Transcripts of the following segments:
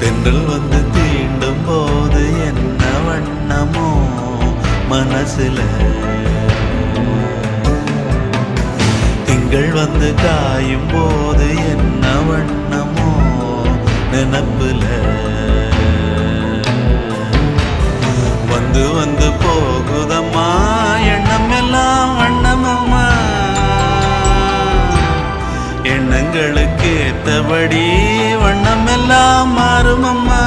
தென்றல் வந்து தீண்டும் போது என்ன வண்ணமோ மனசுல, திங்கள் வந்து காயும் போது என்ன வண்ணமோ நினப்புல, வந்து வந்து போகுதம்மா எண்ணம் எல்லாம் வண்ணமம்மா, எண்ணங்களுக்கு ஏத்தபடி வண்ணம் எல்லாம் மாறுமம்மா.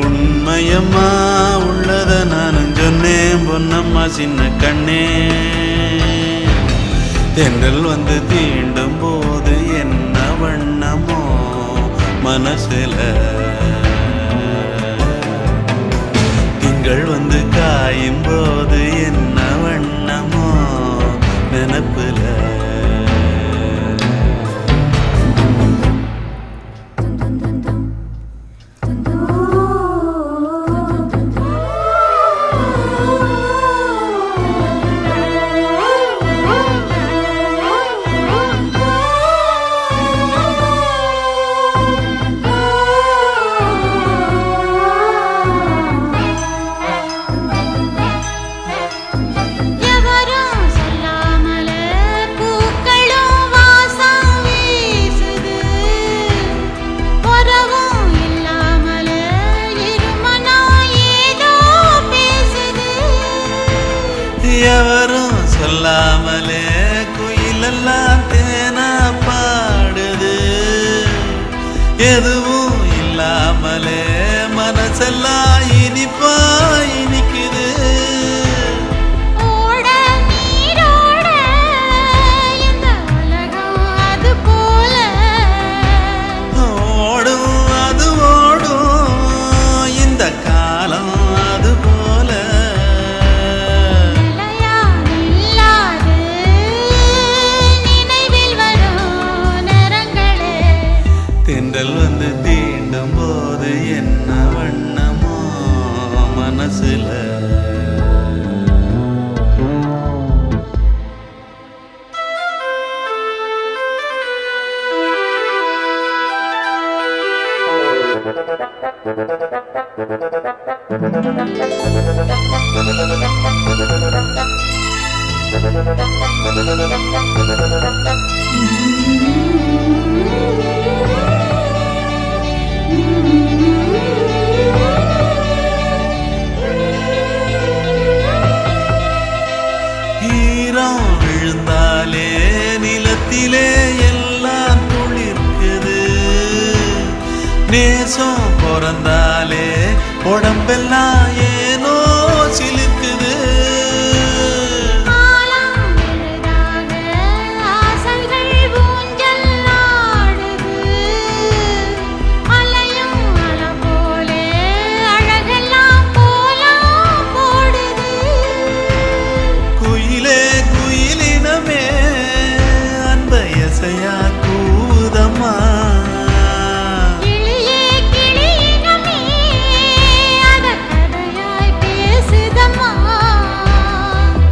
உண்மையம்மா உள்ளத நானும் சொன்னேன் பொன்னம்மா சின்ன கண்ணே. தென்றல் வந்து தீண்டும் போது என்ன வண்ணமோ மனசுல, திங்கள் வந்து காயும் போது என்ன வண்ணமோ நினப்புல. எவரும் சொல்லாமலே குயிலெல்லாம் தேனா பாடுது, எதுவும் இல்லாமலே மனசெல்லாம் இனிப்பா இனிக்குது. ஓடும் அது ஓடும் இந்த காலம் அது போல, தென்றல் வந்து தீண்டும் போது என்ன வண்ணமோ மனசுல. ஈரம் விழுந்தாலே நிலத்திலே எல்லாம் துளிர்க்குது, நேசம் பிறந்தாலே உடம்பெல்லாம் ஏனோ சிலிர்க்குது.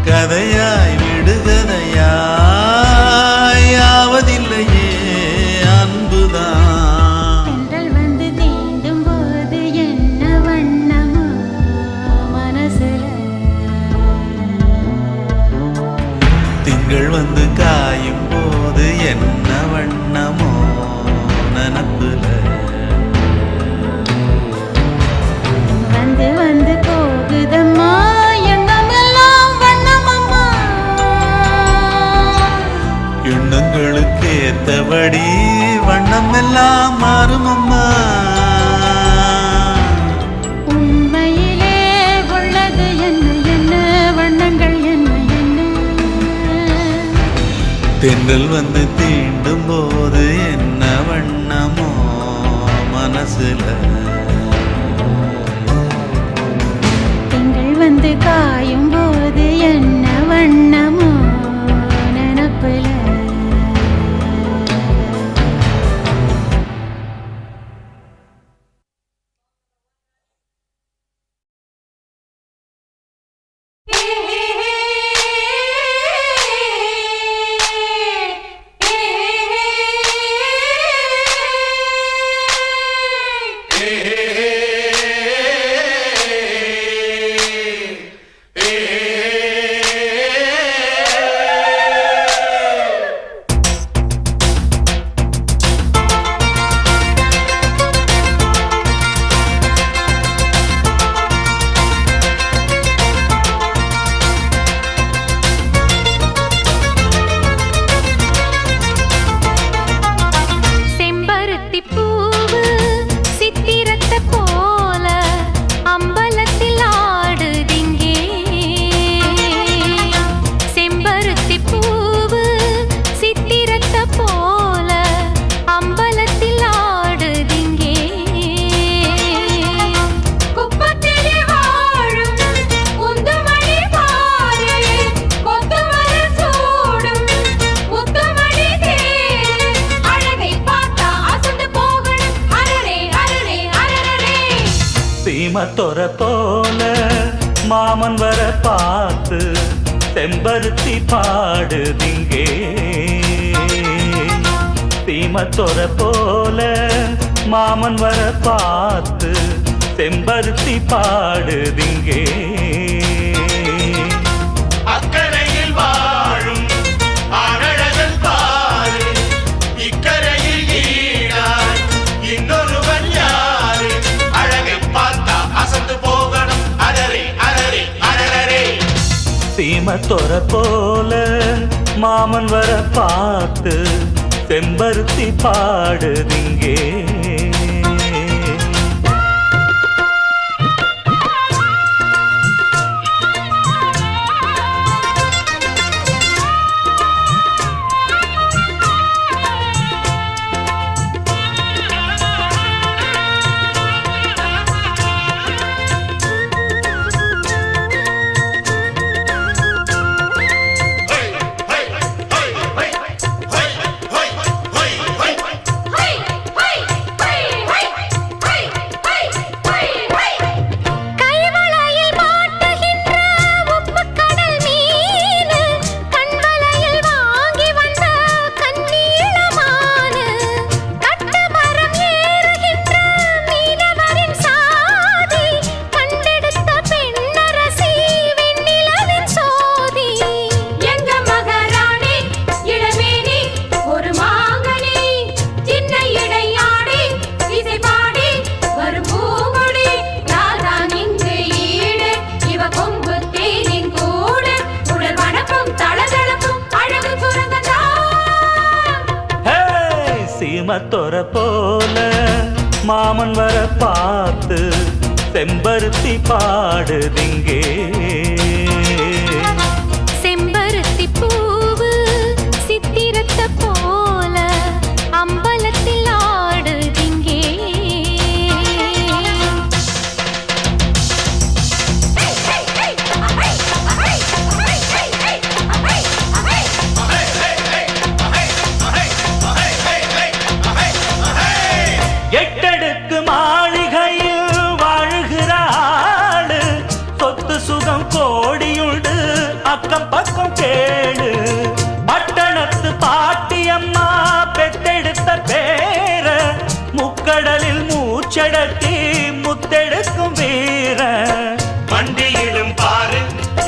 கதையாய் விடுகதையாய் ஆவதில்லையே அன்புதான். தென்றல் வந்து தீண்டும் போது என்ன வண்ணமோ மனசுல, திங்கள் வந்து காயும் போது என்ன வண்ணமோ நினப்புல, வந்து வந்து போகுதம்மா எண்ணங்களுக்கு ஏத்தபடி வண்ணம் எல்லாம் மாறுமம்மா. உண்மையிலே உள்ளது என்ன என்ன வண்ணங்கள் என்ன என்ன, தென்றல் வந்து தீண்டும் போது என்ன வண்ணமோ செம்பருத்தி பூவு சித்திரத்தை போல அம்பலத்தில் ஆடுதிங்கே செம்பருத்தி பூவு சித்திரத்தை போல அம்பலத்தில் ஆடுதிங்கே குப்பத்திலே வாழும் குந்துமணி பாரு கொத்துமர சூடும் முத்துமணி தேரு அழகை பார்த்தா அசந்து போகணும் அரரே அரரே அரரே சீமத்தொர போல மாமன் வர பார்த்து செம்பருத்தி பாடுதிங்கே சீமத்தொர போல மாமன் வர பார்த்து செம்பருத்தி பாடுதிங்கே அக்கரையில் வாழும் ஆனழகன் பாரு இக்கரையில் ஈடான் இன்னொருவன் யாரு அழகை பார்த்தா அசந்து போகணும் அரரே அரரே அரரே சீமத்தொர போல மாமன் வர பார்த்து செம்பருத்தி பாடுதிங்கே கைவளையில் மாட்டுகின்ற உப்புக்கடல் மீன் கண்வளையில் வாங்கி வந்த கண்ணீளமானு கட்டுமரம் ஏறுகின்ற மீனவரின் சாதி கண்டெடுத்த பெண்ணரசி வெண்ணிலவின் சோதி எங்க மகாராணி இளமேனி ஒரு மாங்கனி சின்ன இடையாடி இசை பாடி வரும் பூங்குடி யார்தான் இங்கு ஈடு இவ கொம்பு தேனின் கூடு உடல் வனப்பும் தளதளப்பும் அழகு சுரங்கதான் ஹே சீமத்தொர போல மாமன் வர பார்த்து செம்பருத்தி பாடுதிங்கே செம்பருத்தி பூவு சித்திரத்தை போல அம்பலத்தில் ஆடுதிங்கே எட்டடுக்கு மாளிகையில் வாழுகிறாள் சொத்து சுகம் கோடியுண்டு அக்கம் பக்கம் கேளு பட்டணத்து பாட்டியம்மா பெத்தெடுத்த பேர முக்கடலில் மூச்சடக்கி முத்தெடுக்கும் வீர மண்டியிடும் பாரு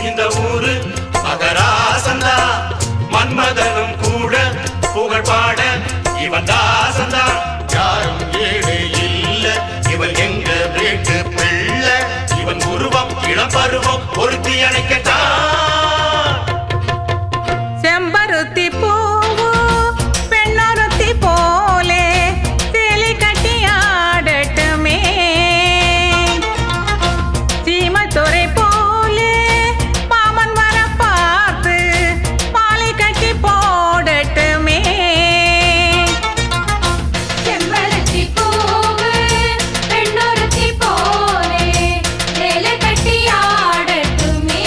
இந்த ஊரு மகராசந்தா மன்மதனும் கூட புகழ் பாட இவன் தாசந்தா யாரும் ஏழு இல்ல இவன் எங்க வீட்டு பிள்ளை இவன் உருவம் இளம் பருவம் ஒருத்தி அணைக்கத்தான் செம்பருத்தி பூவு பெண்ணொருத்தி போலே சேலை கட்டி ஆடட்டுமே சீமத்துறை போலே மாமன் வர பார்த்து மாலை கட்டி போடட்டுமே செம்பருத்தி பூவு பெண்ணொருத்தி போலே சேலை கட்டி ஆடட்டுமே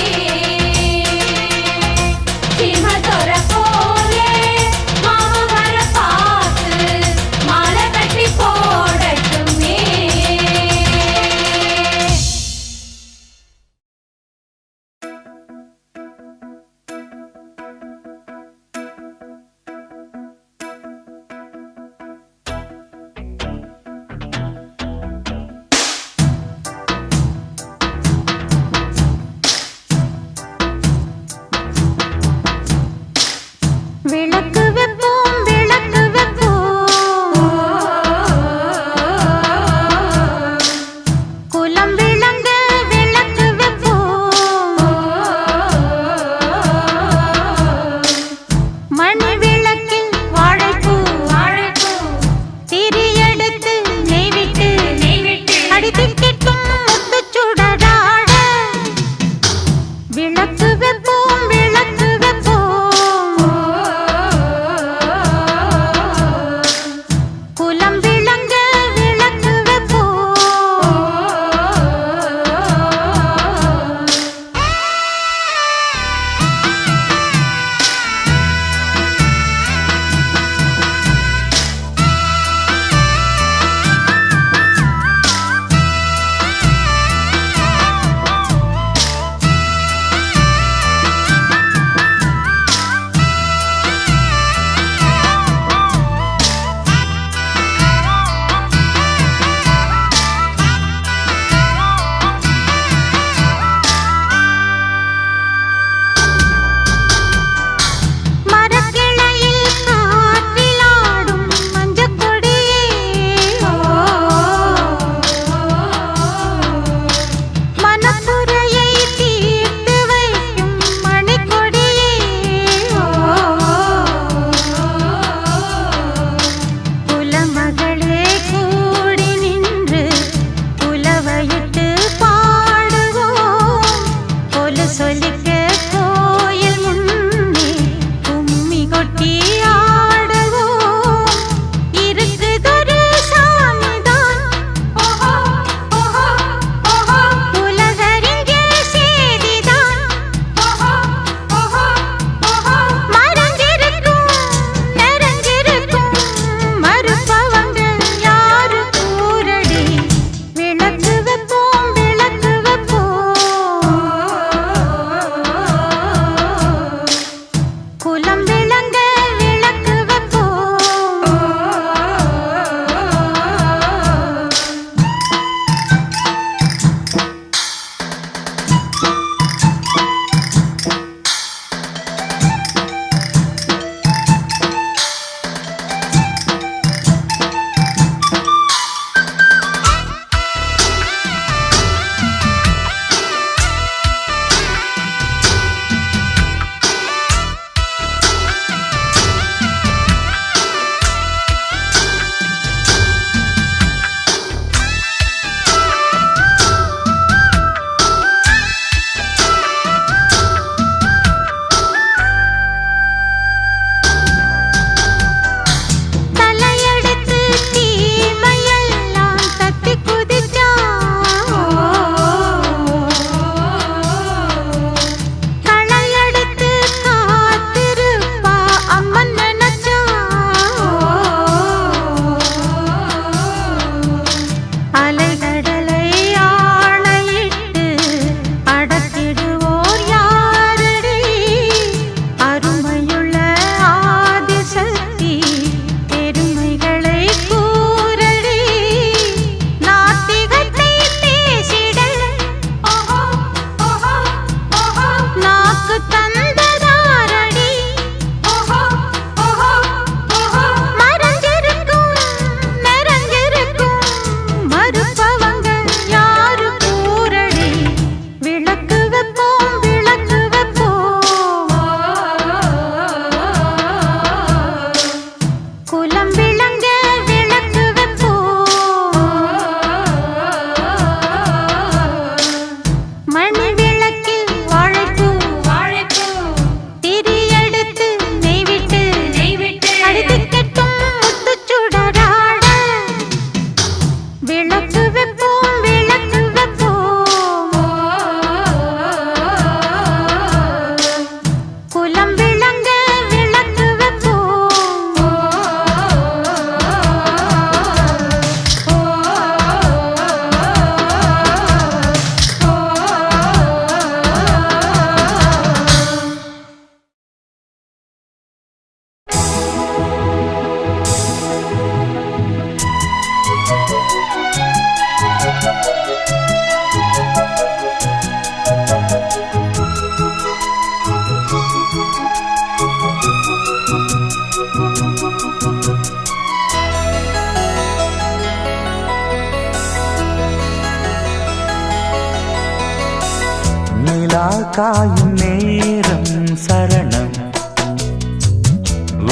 நிலா காயும் நேரம் சரணம்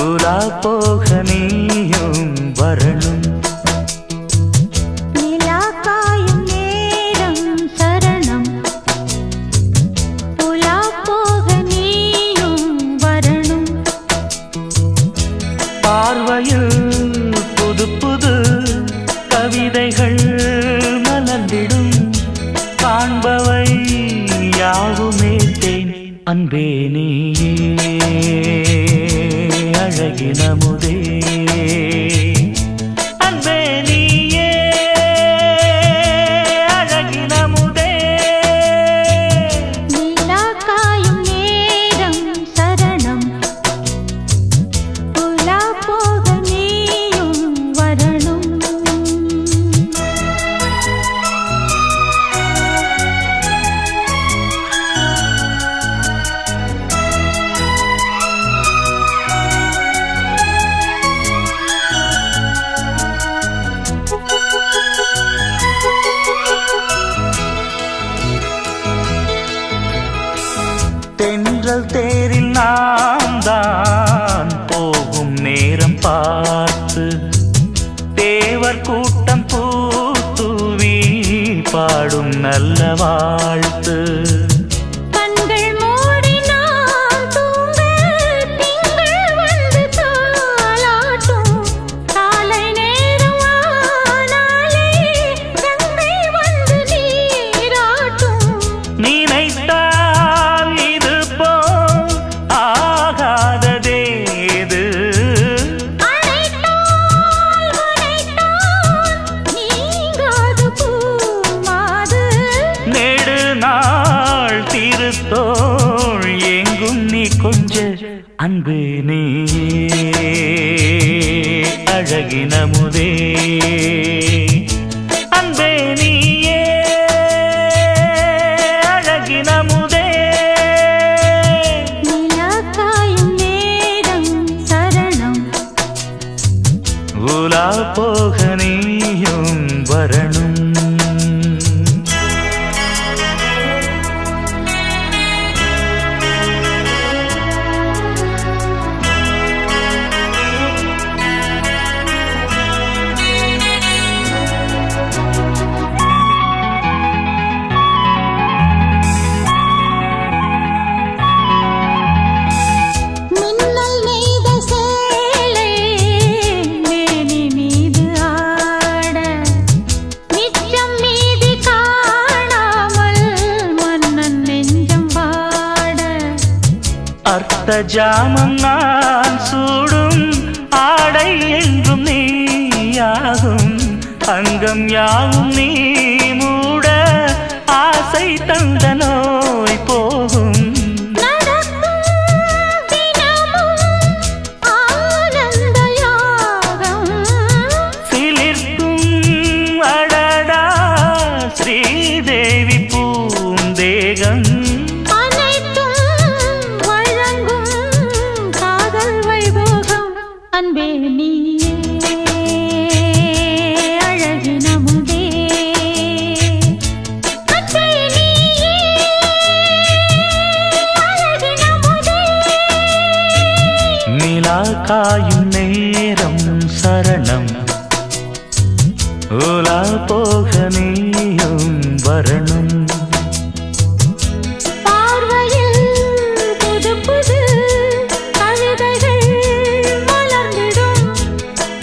உலா போக நீயும் வரணும் நிலா காயும் நேரம் சரணம் உலா போக நீயும் வரணும் பார்வையில் புது புது கவிதைகள் மலர்ந்திடும் காண்பவை யாவுமே தேன் அன்பே நீயே அழகினமுதே அன்பே நீயே அழகினமுதே நிலா காயும் நேரம் சரணம் உலா போக நீயும் வரணும் தென்றல் தேரில் நாம் தான் போகும் நேரம் பார்த்து தேவர் கூட்டம் பூத்துவி பாடும் நல்ல வாழ்த்து கண்கள் மூடி நான் தூங்க திங்கள் வந்து தாலாட்டும் காலை நேரம் ஆனாலே கங்கை வந்து நீராட்டும் நினைத்தால் இது போல் ஆகாததேது அழைத்தால் முனைத்தால் நீங்காது பூமாது நெடு நாள் திருத்தோள் எங்கும் நீ கொஞ்ச அன்பு நீயே அழகினமுதே அன்பே நீயே அழகினமுதே நிலா காயும் நேரம் சரணம் உலா போக நீயும் வரணும் மின்னல் நெய்த சேலை மேனி மீது ஆட நிச்சம் மீதி காணாமல் மன்னன் நெஞ்சம் பாட அர்த்த ஜாமம் நான் சூடும் ஆடை என்றும் நீயாகும் அங்கம் யாவும் நீ மூட ஆசை தந்த நோய் போகும் நடக்கும் தினமும் ஆனந்த யாகம் சிலிர்க்கும் அடடா ஸ்ரீதேவி பூந்தேகம் அனைத்தும் வழங்கும் காதல் வைபோகம் அன்பே நீயே அழகினமுதே அன்பே நீயே அழகினமுதே நிலா காயும் நேரம் சரணம் உலா போக நீயும் வரணும் பார்வையில் புது புது கவிதைகள் மலர்ந்திடும்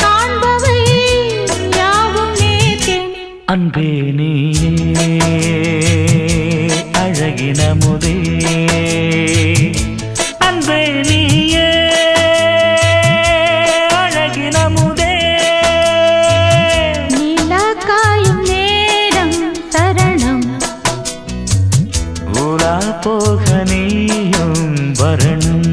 காண்பவை யாவும் நேர்த்தேன் அன்பே நீயே அழகினமுதே அன்பே நீயே அழகினமுதே நிலா காயும் நேரம் சரணம் உலா போக நீயும் வரணும்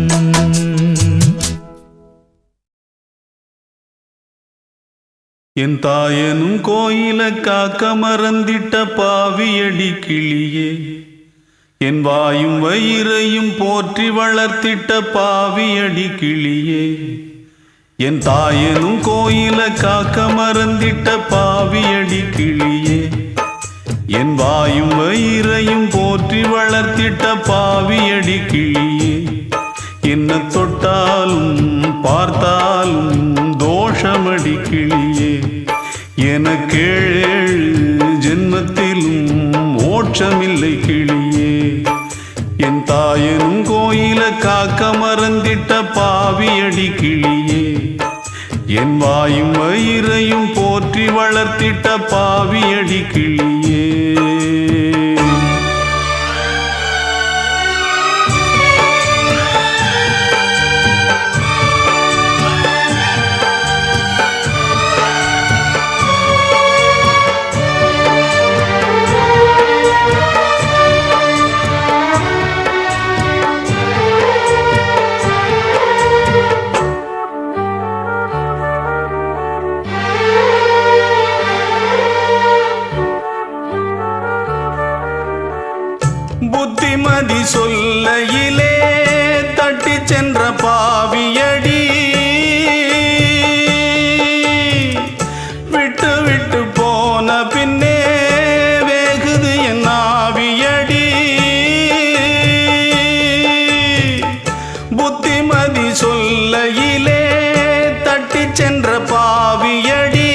என் தாயனும் கோயில காக்க மறந்திட்ட பாவியடி கிளியே என் வாயும் வயிறையும் போற்றி வளர்த்திட்ட பாவியடி கிளியே என் தாயனும் கோயில காக்க மறந்திட்ட பாவியடி கிளியே என் வாயும் வயிறையும் போற்றி வளர்த்திட்ட பாவியடி கிளியே, என்ன தொட்டாலும் பார்த்தாலும் தோஷமடி கிளியே, எனக்கேழு ஜென்மத்திலும் மோட்சமில்லை கிளியே, என் தாயனும் கோயில காக்க மறந்திட்ட பாவியடி கிளியே, என் வாயும் வயிறையும் போற்றி வளர்த்திட்ட பாவியடி கிளியே. புத்திமதி சொல்லையிலே தட்டி சென்ற பாவியடி, விட்டு விட்டு போன பின்னே வேகுது என் ஆவியடி, புத்திமதி சொல்லையிலே தட்டி சென்ற பாவியடி,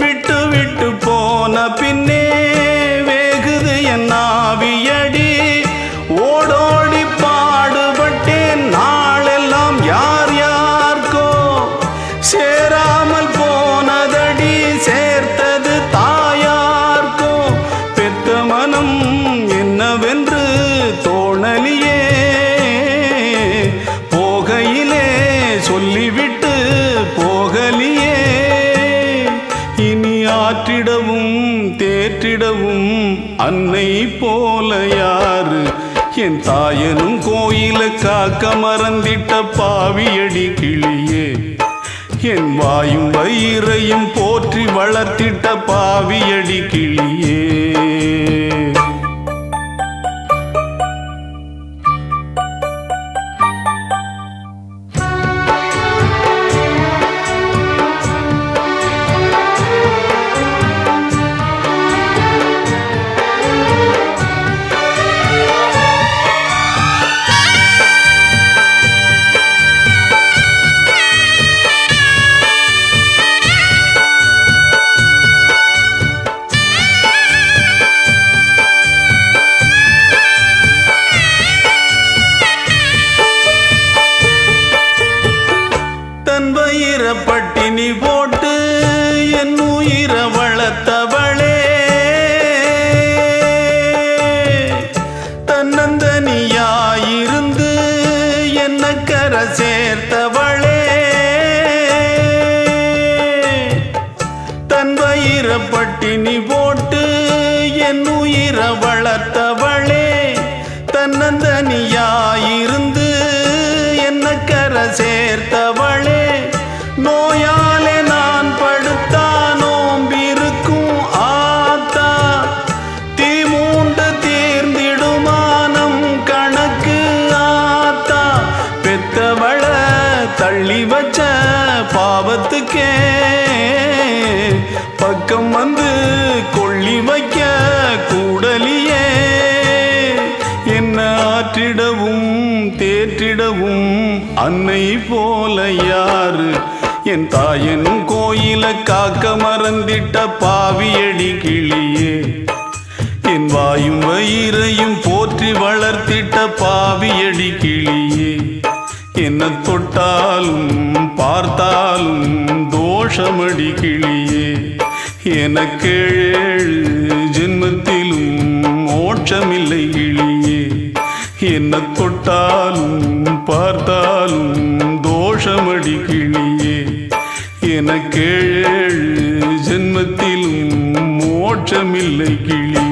விட்டு விட்டு போன பின்னே வேகுது என் ஆவியடி, ஓடோடி பாடுபட்டேன் நாளெல்லாம் யார் யார்க்கோ சேராமல் போனதடி, சேர்த்தது தாயார்க்கோ, பெத்த மனம் என்னவென்று தோணலியே, போகையிலே சொல்லிவிட்டு போகலியே, இனி ஆற்றிடவும் தேற்றிடவும் அன்னை போல யாரு, என் தாயனும் கோயில காக்க மறந்திட்ட பாவியடி கிளியே, என் வாயும் வயிறையும் போற்றி வளர்த்திட்ட பாவியடி கிளியே. பட்டினி போட்டு என் உயிரை வளர்த்தவளே, தன்னந்தனியாயிருந்து என்ன கரை சேர்த்தவளே, தன் வயிறை பட்டினி போட்டு என் உயிரை வளர்த்தவளே, தன்னந்தனியாயிருந்து என்ன கரை சேர்த்தவளே, நோயாலே நான் படுத்தா நோம்பிருக்கும் ஆத்தா, தீ மூண்டு தீர்ந்திடுமானம் கணக்கு ஆத்தா, பெத்தவள தள்ளி வச்ச பாவத்துக்கே பக்கம் வந்து கொள்ளி வைக்க கூடலியே, என்ன ஆற்றிடவும் தேற்றிடவும் அன்னை போல யாரு, என் தாயனும் கோயில காக்க மறந்திட்ட பாவியடி கிளியே, என் வாயும் வயிறையும் போற்றி வளர்த்திட்ட பாவியடி கிளியே, என்ன தொட்டாலும் பார்த்தாலும் தோஷமடி கிளியே, எனக்கேழு ஜென்மத்திலும் மோட்சமில்லை கிளியே, என்ன தொட்டாலும் பார்த்தாலும் தோஷமடி கிளியே, எனக்கேழு ஜென்மத்திலும் மோட்சமில்லை கிளியே.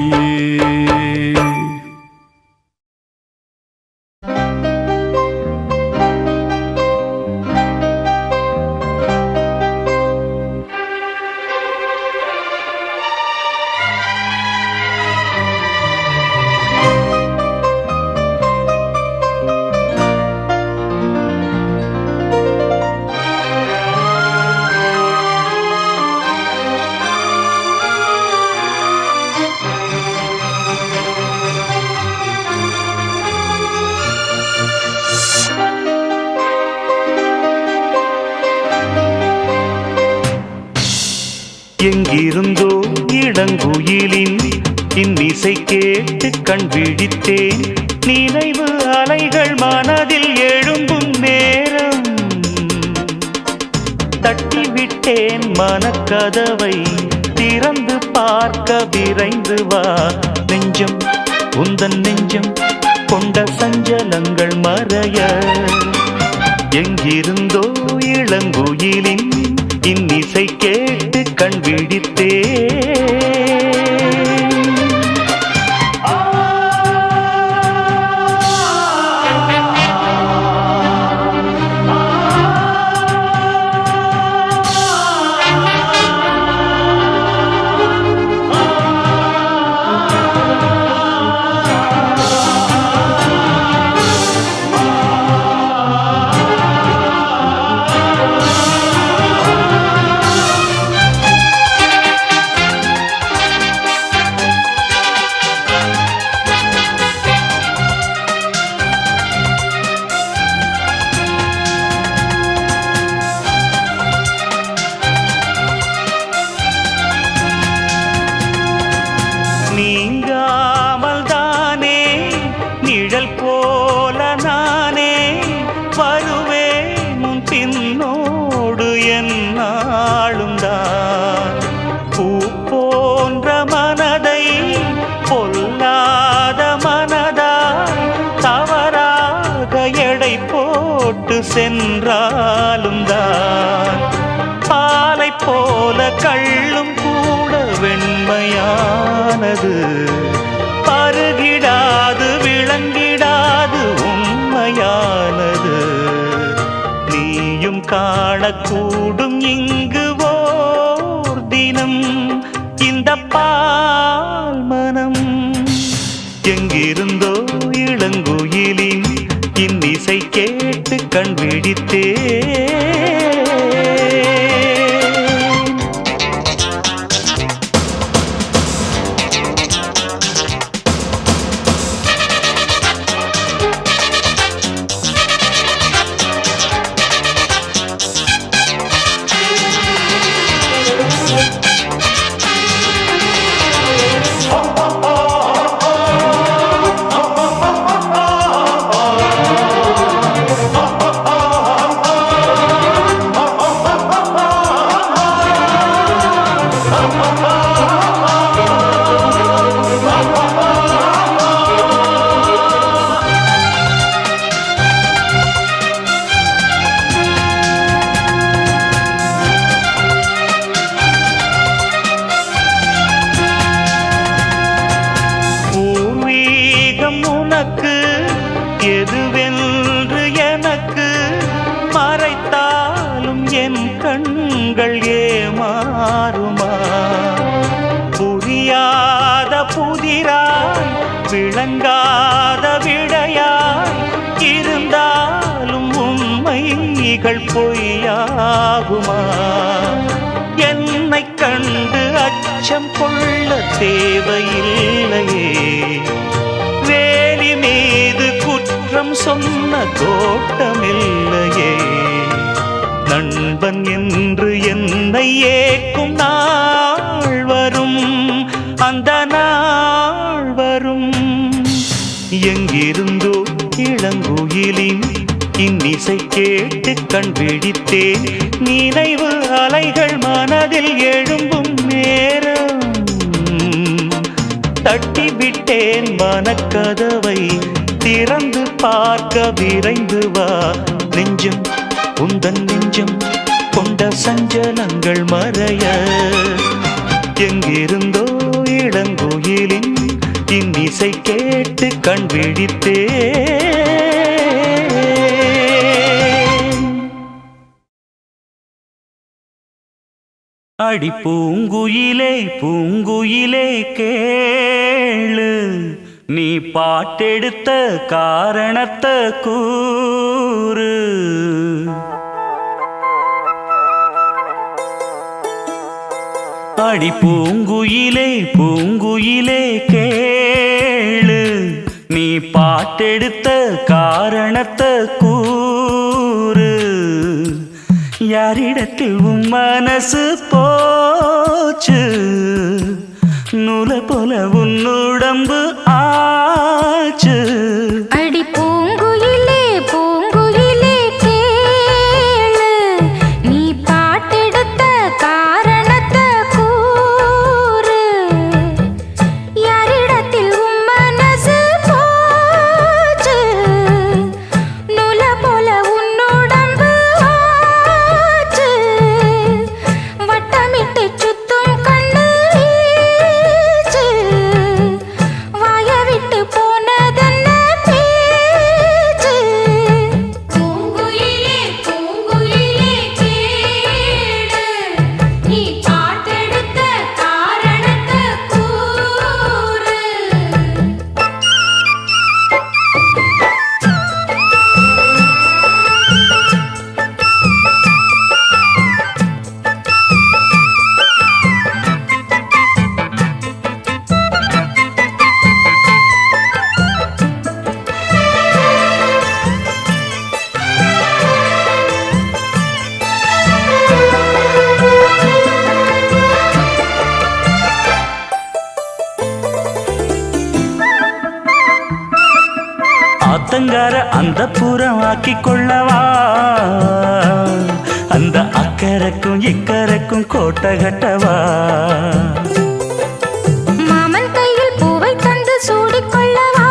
எங்கிருந்தோ இளங்குயிலின் இன்னிசை கேட்டு கண் விழித்தேன். நினைவு அலைகள் மனதில் எழும்பும் நேரம் தட்டிவிட்டேன் மனக்கதவை. திறந்து பார்க்க விரைந்து வா நெஞ்சம், உந்தன் நெஞ்சம் கொண்ட சஞ்சலங்கள் மறைய. எங்கிருந்தோ இளங்குயிலின் இன்னிசை கேட்டு கண் விழித்தேன். நீங்காமல் தானே நிழல் போல நானே வருவேன் உன் பின்னோடு என்னாலும் தான். பூ போன்ற மனதை பொல்லாத மனதாய் தவறாக எடை போட்டு சென்றாலும் தான். பாலை போல கள்ளும் கூட வெண்மையானது, பருகிடாது விளங்கிடாது உண்மையானது. நீயும் காணக்கூடும் இங்கு ஓர் தினம் இந்த பால் மனம். எங்கிருந்தோ இளங்குயிலின் இன்னிசை கேட்டு கண் விழித்தேன். உனக்கு எதுவென்று எனக்கு மறைத்தாலும் என் கண்கள் ஏமாறுமா? புரியாத புதிராய் விளங்காத விடையாய் இருந்தாலும் உண்மைகள் பொய்யாகுமா? என்னை கண்டு அச்சம் கொள்ள தேவையில்லையே, வேலி மீது குற்றம் சொன்ன தோட்டமில்லையே. நண்பன் என்று என்னை ஏக்கும் நாள் வரும், அந்த நாள் வரும். எங்கிருந்தோ இளங்குயிலின் இன்னிசை கேட்டு கண் விழித்தேன். நினைவு அலைகள் மனதில் எழும்பும் நேரம் தட்டிவிட்டேன் மனக்கதவை. திறந்து பார்க்க விரைந்து வா நெஞ்சம், உந்தன் நெஞ்சம் கொண்ட சஞ்சலங்கள் மறைய. எங்கிருந்தோ இளங்குயிலின் இன்னிசை கேட்டு கண் விழித்தேன். அடி பூங்குயிலே பூங்குயிலே கேளு, நீ பாட்டெடுத்த காரணத்தை கூறு. அடி பூங்குயிலே பூங்குயிலே கேளு, நீ பாட்டெடுத்த காரணத்தை கூறு. யாரிடத்தில் உன் மனசு போச்சு நூலை போல உன்னுடம்பு ஆச்சு. அடி பூங்குயிலே பூங்குயிலே கேளு, நீ பாட்டெடுத்த காரணத்தை கூறு. யாரிடத்தில் உன் மனசு போச்சு, நூலை போல உன்னுடம்பு ஆச்சு. வட்டமிட்டு சுத்தும் கண்ணு வீச்சு, வாய விட்டு போனதென்ன பேச்சு. பூங்குயிலே பூங்குயிலே கேளு, நீ பாட்டெடுத்த காரணத்தை கூறு. ஆத்தங்கார அந்த புறம் ஆக்கி கொள்ளவா, அந்த அக்கறைக்கும் இக்கரைக்கும் கோட்டை கட்டவா. மாமன் கையில் பூவை தந்து சூடிக்கொள்ளவா,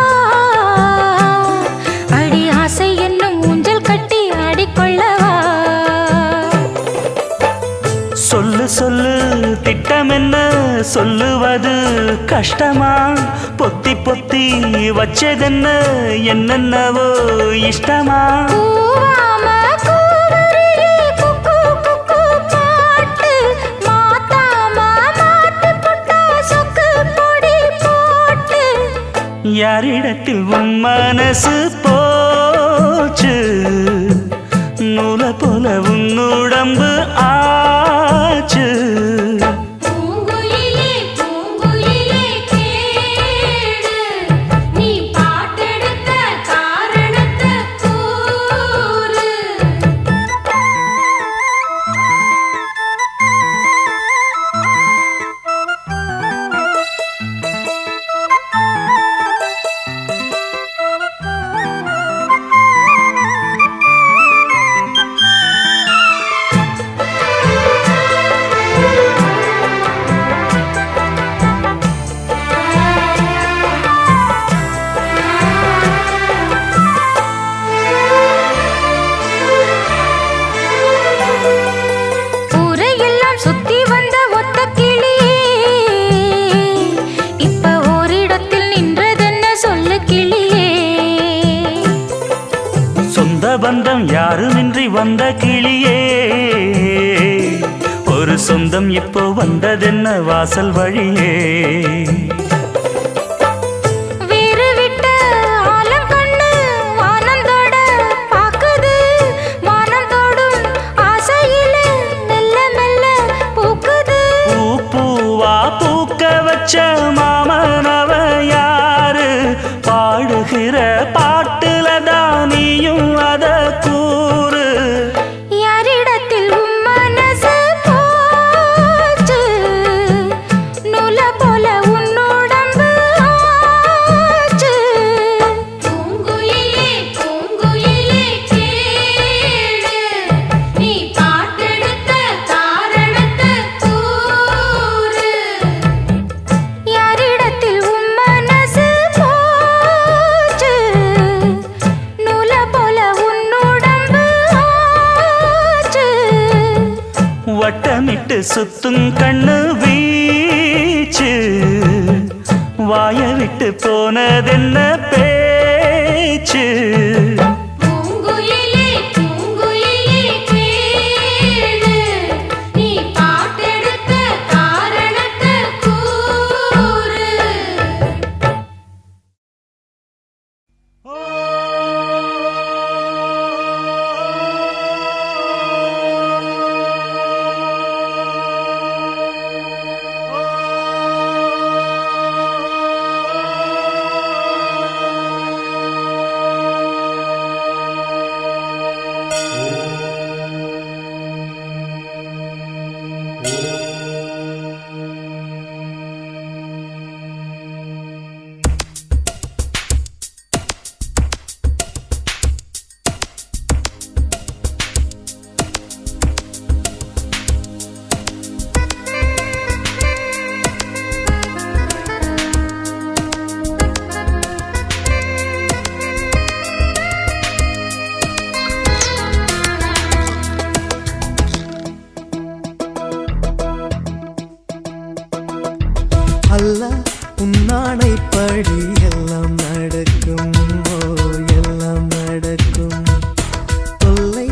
அடி ஆசை என்னும் ஊஞ்சல் கட்டி ஆடிக்கொள்ளவா. சொல்லு சொல்லு திட்டம் என்ன சொல்லுவது கஷ்டமா, பொத்தி பொத்தி வச்சதென்ன என்னென்னவோ இஷ்டமா. கூவாம கூவருளி குக்கு குக்கு பாட்டு, மாத்தாம மாட்டு புட்டா சொக்கு பொடி போட்டு. யாரிடத்தில் உன் மனசு போச்சு, நூலை போல உன்னுடம்பு ஆச்சு. பூங்குயிலே பூங்குயிலே கேளு, நீ பாட்டெடுத்த காரணத்தை கூறு. ஊரையெல்லாம் சுத்தி வந்த ஒத்த கிளியே, இப்ப ஓரிடத்தில் நின்றதென்ன சொல்லு கிளியே. சொந்த பந்தம் யாருமின்றி வந்த கிளியே, ஒரு சொந்தம் இப்போ வந்ததென்ன வாசல் வழியே. வீறு விட்ட ஆலங்கண்ணு வானந்தோட பாக்குது, வானந்தோடும் ஆசையில மெல்ல மெல்ல பூக்குது. பூ பூவா பூக்க வச்ச மாமனவ யாரு, பாடுகிற பாட்டுல தானியும் அத கூறு. யாரிடத்தில் உன் மனசு போச்சு, நூலை போல உன்னுடம்பு ஆச்சு. பூங்குயிலே பூங்குயிலே கேளு, நீ பாட்டெடுத்த காரணத்தை கூறு. யாரிடத்தில் உன் மனசு போச்சு, நூலை போல உன்னுடம்பு ஆச்சு. வட்டமிட்டு சுத்தும் கண்ணு வீச்சு, வாய விட்டு போனதென்ன பேச்சு. பூங்குயிலே பூங்குயிலே கேளு, நீ பாட்டெடுத்த காரணத்தை கூறு. அல்லாஹ் உன்னானைப்படி எல்லாம் நடக்கும், ஓ எல்லாம் நடக்கும். தொல்லை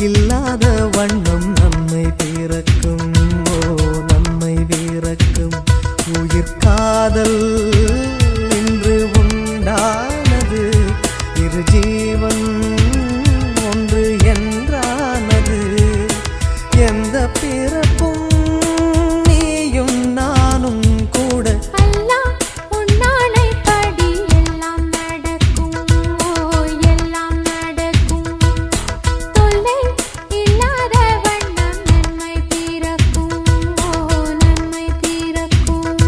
இல்லாத வண்ணம் நன்மை பிறக்கும், ஓ நன்மை பிறக்கும். உயிர் காதல் இன்று உண்டானது, இரு ஜீவன் ஒன்று என்றானது. எந்த பிறப்பும் நீயும் நானும் கூட அல்லாஹ் உன்னானைப்படி எல்லாம் நடக்கும், ஓ எல்லாம் நடக்கும். தொல்லை இல்லாத வண்ணம் நன்மை பிறக்கும், ஓ நன்மை பிறக்கும்.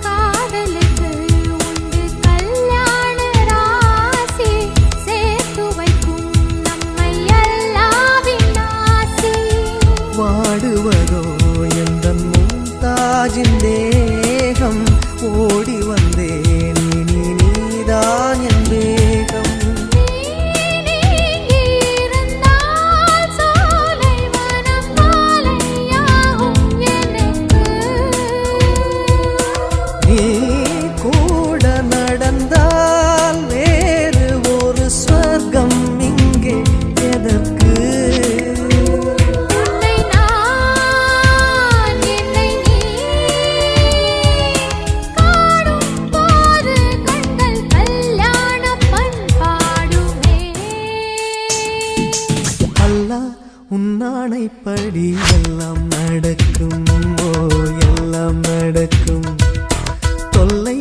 காதலுக்கு உண்டு கல்யாண ராசி, சேர்த்து வைக்கும் நம்மை அல்லாஹ்வின் ஆசி. வாடுவதோ எந்தன் மும்தாஜின் தேகம், ஓடி வந்தேன் இனி நீதான் என் வேகம். நீ இருந்தால் சோலை வனம் மாலையாகும் எனக்கு. நீ கூட நடந்தால் வேறு ஒரு ஸ்வர்க்கம் இங்கே எதற்கு? உன்னை நான் என்னை நீ காணும் போது கண்கள் கல்யாண பண்பாடுமே. அல்லாஹ் உன்னானைப்படி எல்லாம் நடக்கும், ஓ எல்லாம் நடக்கும். தொல்லை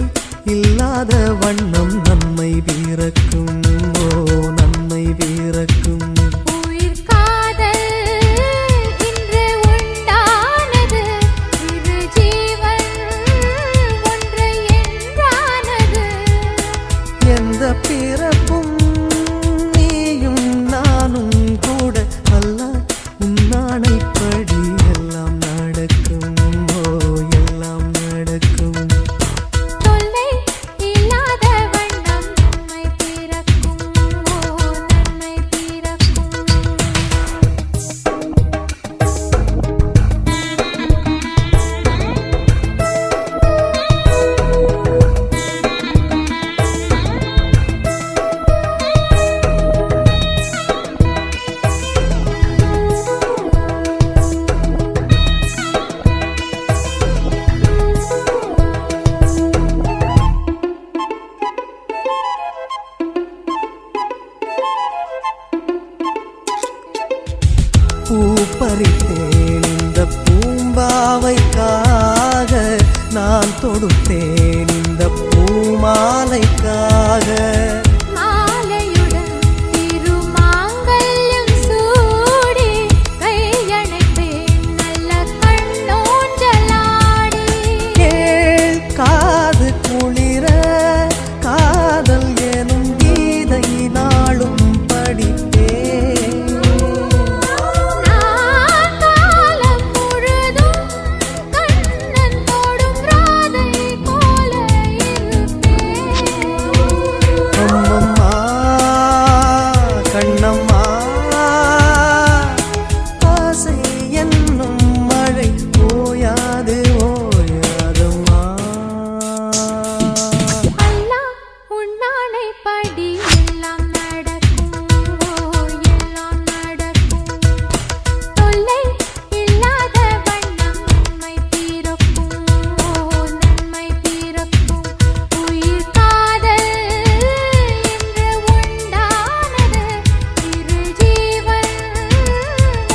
இல்லாத வண்ணம் நன்மை பிறக்கும், ஓ நன்மை பிறக்கும். உயிர் காதல் இன்று உண்டானது, இரு ஜீவன் ஒன்று என்றானது. எந்த பிறப்பும் நீயும் நானும் கூட அல்லாஹ் உன்னானைப்படி எல்லாம் நடக்கும், ஓ எல்லாம் நடக்கும். தொல்லை இல்லாத வண்ணம் நன்மை பிறக்கும், ஓ நன்மை பிறக்கும். பூ பறித்தேன் இந்த பூம்பாவைக்காக, நான் தொடுத்தேன் இந்த பூமாலைக்காக. மாலையுடன் திருமாங்கல்யம் சூடி, கையணைப்பேன் நல்ல கண்ணோஞ்சலாடி. கேள் காது குளிர காதல் எனும் கீதை நாளும் படித்தேன். நான் காலம் முழுதும் கண்ணன் தொடும் ராதை போல இருப்பேன். அம்மம்மா கண்ணம்மா, ஆசை என்னும் மழை ஓயாது ஓயாதம்மா. அல்லாஹ் உன்னானைப்படி எல்லாம் நடக்கும், ஓ எல்லாம் நடக்கும். தொல்லை இல்லாத வண்ணம் நன்மை பிறக்கும், ஓ நன்மை பிறக்கும். உயிர் காதல் இன்று உண்டானது, இரு ஜீவன்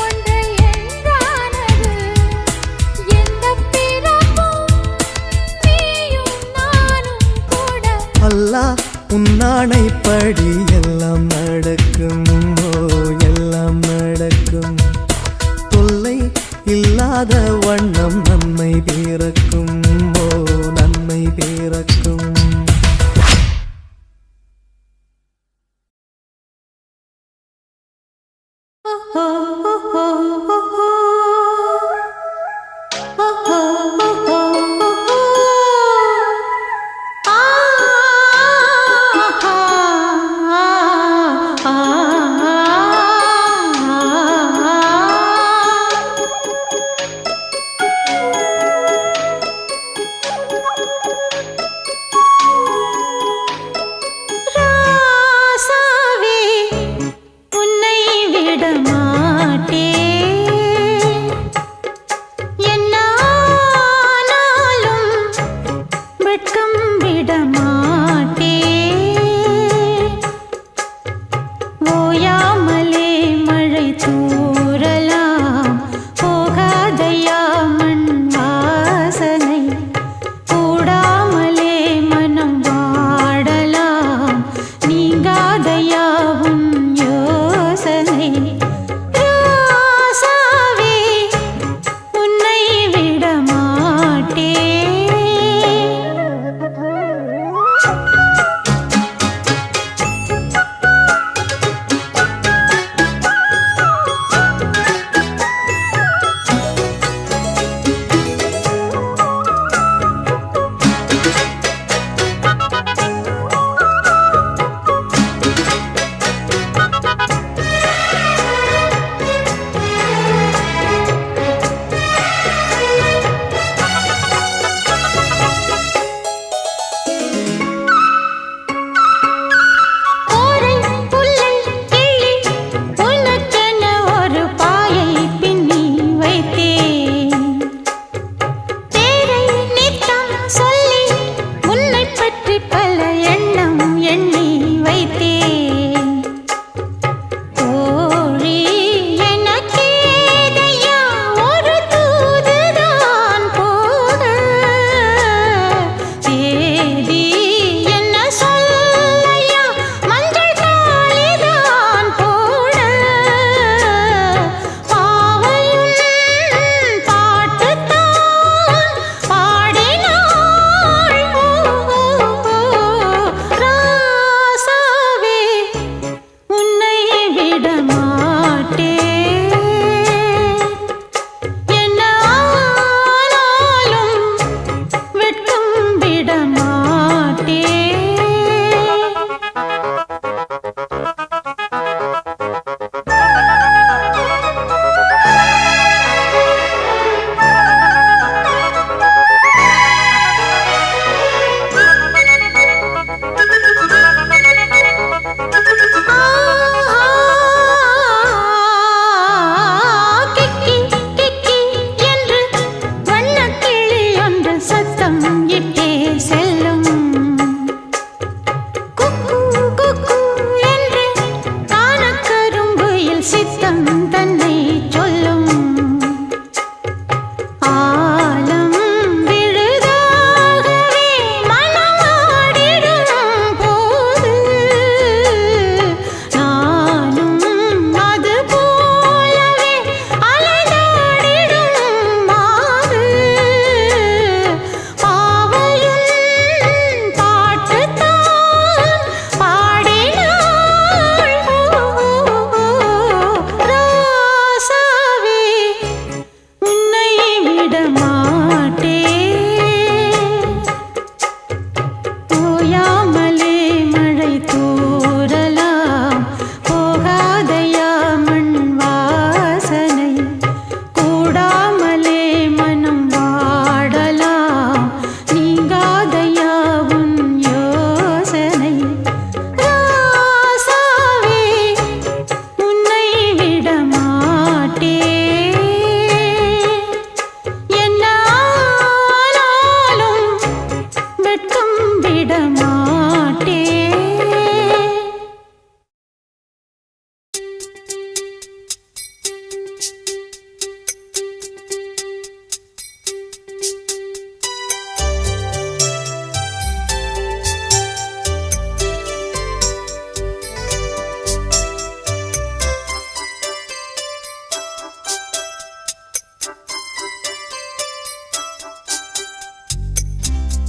ஒன்று என்றானது. எந்த பிறப்பும் நீயும் நானும் கூட அல்லாஹ் உன்னானைப்படி எல்லாம் நடக்கும், ஓ எல்லாம் நடக்கும். தொல்லை இல்லாத வண்ணம் நன்மை பிறக்கும், ஓ நன்மை பிறக்கும்.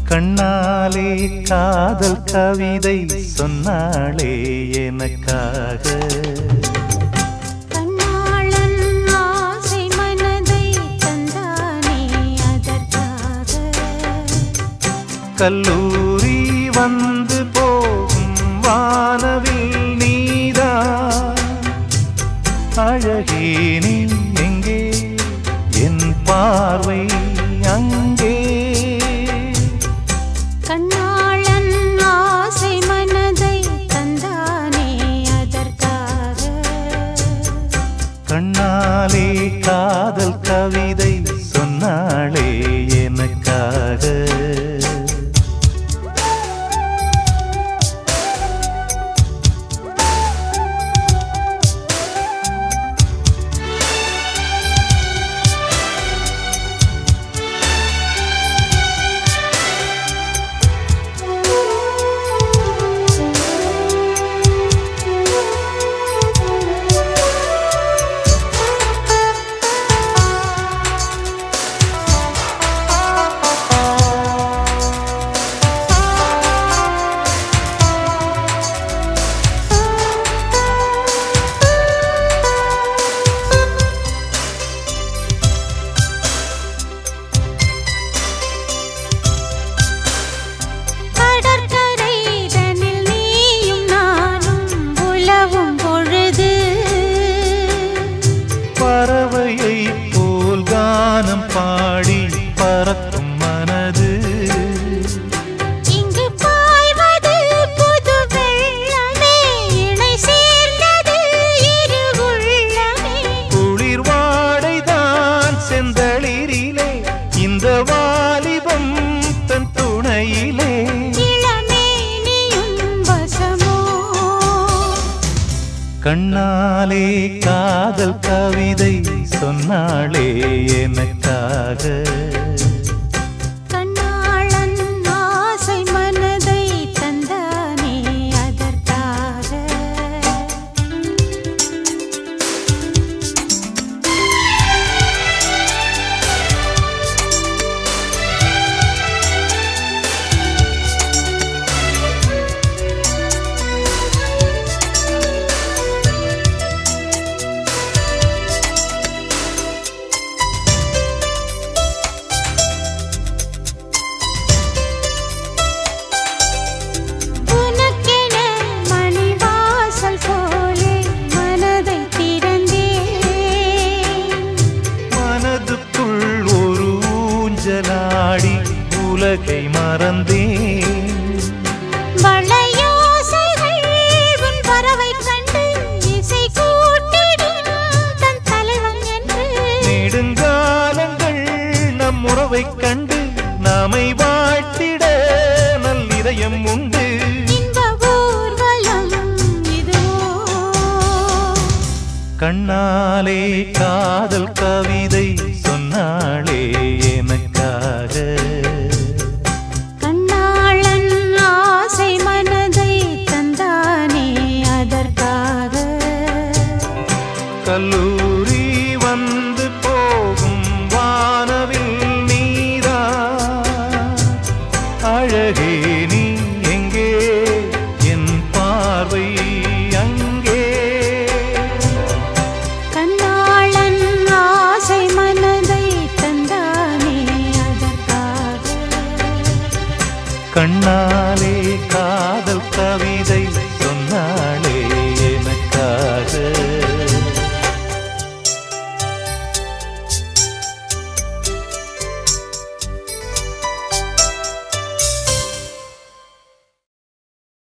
கண்ணாலே காதல் கவிதை சொன்னாளே எனக்காக. கண்ணாளன் ஆசை மனதை தந்தானே அதற்காக. கல்லூரி வந்து போகும் வானவில் நீதான் அழகே நீ எங்கே என் பார்வை அங்கே. கண்ணாளன் ஆசை மனதை தந்தானே அதற்காக. கண்ணாலே காதல் கவிதை சொன்னாளே எனக்காக. பறவையை போல் கானம் பாடி பறக்கும் மனது இங்கு பாய்வது புது வெள்ளமே இணை சேர்ந்தது இரு உள்ளமே. குளிர் வாடைதான் செந்தளிரிலே இந்த வாலிபம் தன் துணையிலே. இளமேனியும் வசமோ கண்ணாலே காதல் கவிதை சொன்னாளே எனக்காக. கண்ணாளன் ஆசை மனதை தந்தானே அதற்காக. உனக்கென மணிவாசல் போலே மனதை திறந்தேன். மனதுக்குள் ஒரு ஊஞ்சலாடி உலகை மறந்தேன். வளையோசைகள் உன் பறவை கண்டு இசை கூட்டிடும் தன் தலைவன் என்று. நெடுங்காலங்கள் நம் உறவைக் கண்டு நாமை வாழ்த்திட நல்லிதயம் உண்டு. இன்ப ஊர்வலம் இதுவோ கண்ணாலே காதல் கவிதை சொன்னாளே எனக்காக. கண்ணாளன் ஆசை மனதை தந்தானே அதற்காக. கல்லூரி வந்து போகும் வானவில் நீதான் அழகே நீ எங்கே என் பார்வை அங்கே. கண்ணாளன் ஆசை மனதை தந்தானே அதற்காக. கண்ணா